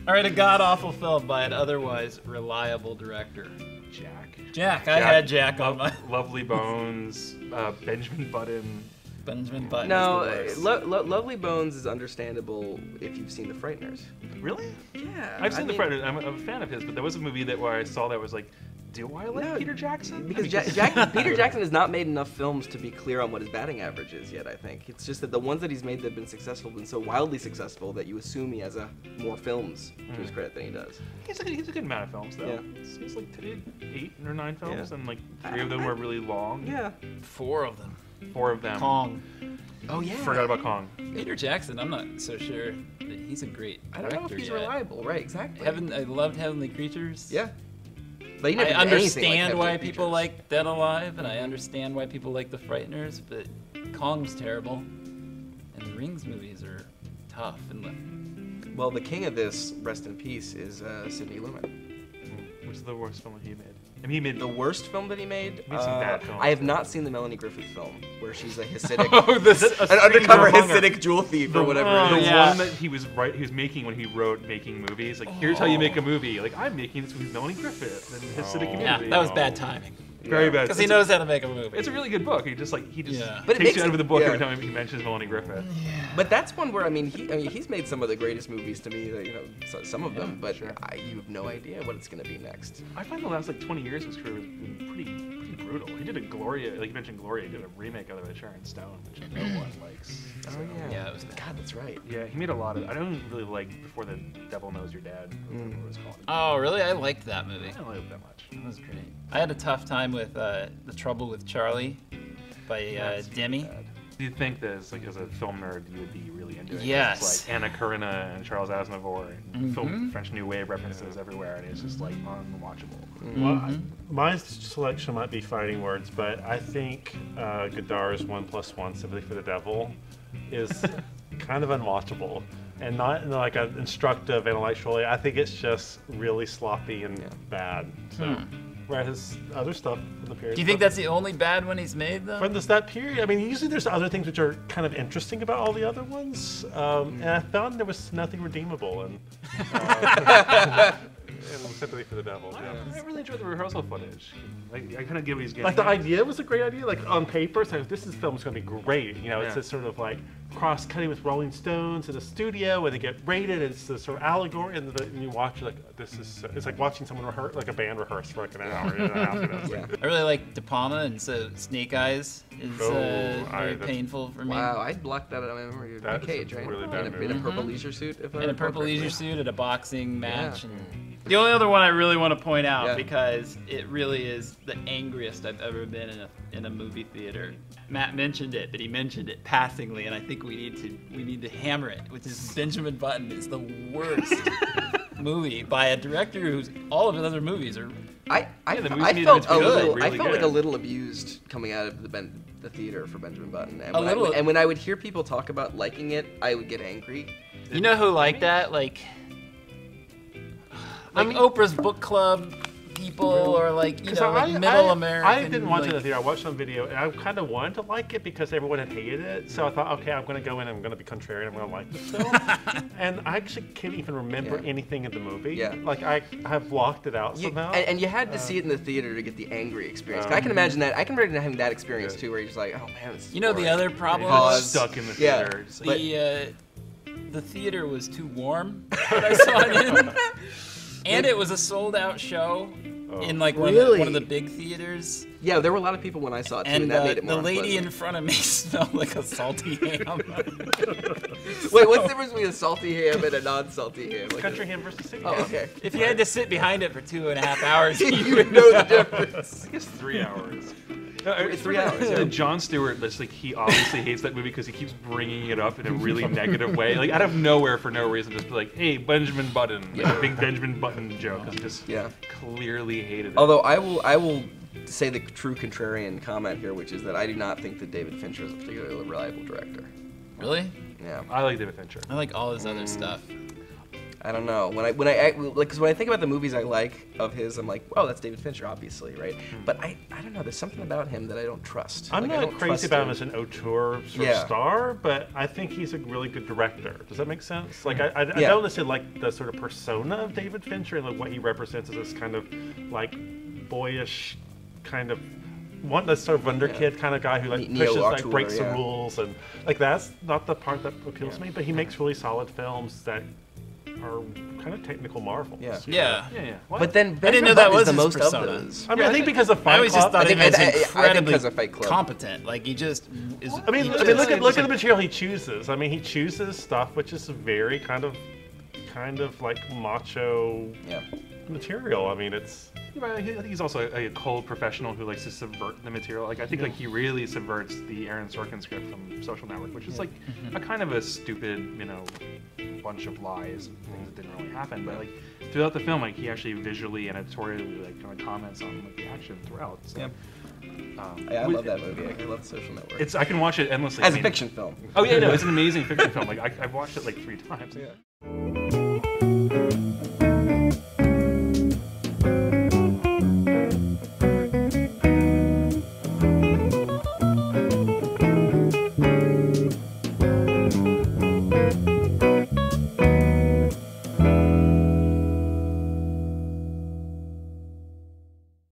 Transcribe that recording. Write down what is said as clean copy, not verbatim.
All right, a god-awful film by an otherwise reliable director. Jack. I had Jack on my... Lovely Bones, Benjamin Button. Benjamin Button No, is the worst. Lovely Bones is understandable if you've seen The Frighteners. Really? Yeah. I've seen The Frighteners. I'm a fan of his, but there was a movie where I saw that was like, do I like Peter Jackson? Because Peter Jackson has not made enough films to be clear on what his batting average is yet, I think. It's just that the ones that he's made that have been successful have been so wildly successful that you assume he has more films to his credit than he does. He's a good amount of films, though. Yeah. He's like 8 or 9 films, and like 3 of them were really long. Yeah. 4 of them. 4 of them. Kong. Oh, yeah. Forgot about Kong. Peter Jackson, I'm not so sure that he's a great I director don't know if he's yet. reliable, right, exactly. I loved Heavenly Creatures. Yeah. But he never I did anything understand like why Heavenly people Creatures. like Dead Alive, and I understand why people like The Frighteners, but Kong's terrible. And the Rings movies are tough. And Well, the king of this, rest in peace, is Sidney Lumet. Which is the worst film that he made? I mean, he made The worst film that he made? made some bad films. I have not seen the Melanie Griffith film, where she's a Hasidic, Oh, an undercover Among Us. Hasidic jewel thief or whatever The it is. yeah. one that he was making when he wrote Making Movies. Like, here's how you make a movie. Like, I'm making this with Melanie Griffith and Hasidic community. yeah, that was bad timing. Very bad. Because he knows how to make a movie. It's a really good book. He just Yeah. But it takes makes you out it- of the book yeah. every time he mentions Melanie Griffith. But that's one where he's made some of the greatest movies to me. That, some of them, but sure. you have no idea what it's going to be next. I find the last like 20 years of his career has been pretty brutal. He did a Gloria, like you mentioned Gloria, he did a remake of it with Sharon Stone, which no one likes. Oh Yeah, it was bad. God, that's right. Yeah, he made a lot of. I don't really like Before the Devil Knows Your Dad. What it was called. Oh, really? I liked that movie. I don't like it that much. That was great. I had a tough time with The Trouble with Charlie by That's Demi. bad. Do you think that as a film nerd, you would be really into it? Yes. It's like Anna Karenina and Charles Aznavour and film French New Wave references everywhere, and it's just like unwatchable. Well, my selection might be fighting words, but I think Godard's 1+1 Sympathy for the Devil is kind of unwatchable. And not in like an instructive, intellectually. I think it's just really sloppy and bad. So, whereas his other stuff from the period. Do you think that's the only bad one he's made, though? from that period? I mean, usually there's other things which are kind of interesting about all the other ones, and I found there was nothing redeemable in Sympathy for the Devil. I really enjoyed the rehearsal footage. Like, I kind of get what he's getting. Like the at. idea was a great idea. Like on paper, so this film's going to be great. It's this sort of like cross-cutting with Rolling Stones in a studio where they get rated. It's this sort of allegory, and you watch like it's like watching someone rehearse, like a band rehearse for like an hour and a half. I really like De Palma, and so Snake Eyes is very painful for me. Wow, I blocked that out of my memory. That's Cage, a right? really bad in a purple leisure suit. If I In a recall purple leisure correctly. suit at a boxing match. And the only other one I really want to point out, Yeah. because it really is the angriest I've ever been in a movie theater. Matt mentioned it, but he mentioned it passingly, and I think we need to hammer it, which is Benjamin Button is the worst movie by a director whose all of his other movies are. I the movie I needed felt to be a good, little. really I felt like good. a little abused coming out of the theater for Benjamin Button. And A when little. and when I would hear people talk about liking it, I would get angry. You know who liked that? Like Oprah's book club people, or like middle American. I didn't watch it in the like- theater. I watched some video, and I kind of wanted to like it because everyone had hated it. So I thought, okay, I'm going to go in. I'm going to be contrarian. I'm going to like this film. And I actually can't even remember anything in the movie. Yeah. Like I have blocked it out somehow. And you had to see it in the theater to get the angry experience. I can imagine that. I can imagine having that experience too, where you're just like, oh man, this is You know the boring. other problem Pause. is Stuck in the Yeah. theater. Just But- the theater was too warm when I saw it in. And it was a sold-out show in like one of the big theaters. Yeah, there were a lot of people when I saw it too, and, And that made it more the lady unpleasant. in front of me smelled like a salty ham. Wait, what's the difference between a salty ham and a non-salty ham? Like Country ham versus city Oh, ham. okay. If you had to sit behind it for 2.5 hours, You would know the difference. I guess 3 hours. It's 3 hours, yeah. John Stewart, that's like he obviously hates that movie because he keeps bringing it up in a really negative way, like out of nowhere for no reason. Just be like, "Hey, Benjamin Button," like a big Benjamin Button joke. He just clearly hated it. Although I will say the true contrarian comment here, which is that I do not think that David Fincher is a particularly reliable director. Really? Yeah. I like David Fincher. I like all his other stuff. I don't know. When I think about the movies I like of his, I'm like, oh, that's David Fincher, obviously, right? But I don't know. There's something about him that I don't trust. I'm not crazy about him as an auteur sort of star, but I think he's a really good director. Does that make sense? Like I don't necessarily like the sort of persona of David Fincher and like what he represents as this kind of like boyish kind of the sort of wonder kid kind of guy who like pushes, like breaks the rules, and like that's not the part that appeals to me. But he makes really solid films that are kind of technical marvels. Yeah. But then I didn't know that was the his most persona. of those. I mean, I think because of Fight Club. I always just thought he was incredibly because of Fight Club. competent. Like he just is. I mean, look at the material he chooses. I mean, he chooses stuff which is very kind of like macho material. I mean, it's. I think he's also a cold professional who likes to subvert the material. Like I think like he really subverts the Aaron Sorkin script from Social Network, which is like a kind of a stupid, bunch of lies and things that didn't really happen. But like throughout the film, like he actually visually and editorially like kind of comments on like the action throughout. So, I love that movie. I love Social Network. I can watch it endlessly. As a fiction film. Oh yeah, no, it's an amazing fiction film. Like I've watched it like 3 times. Yeah.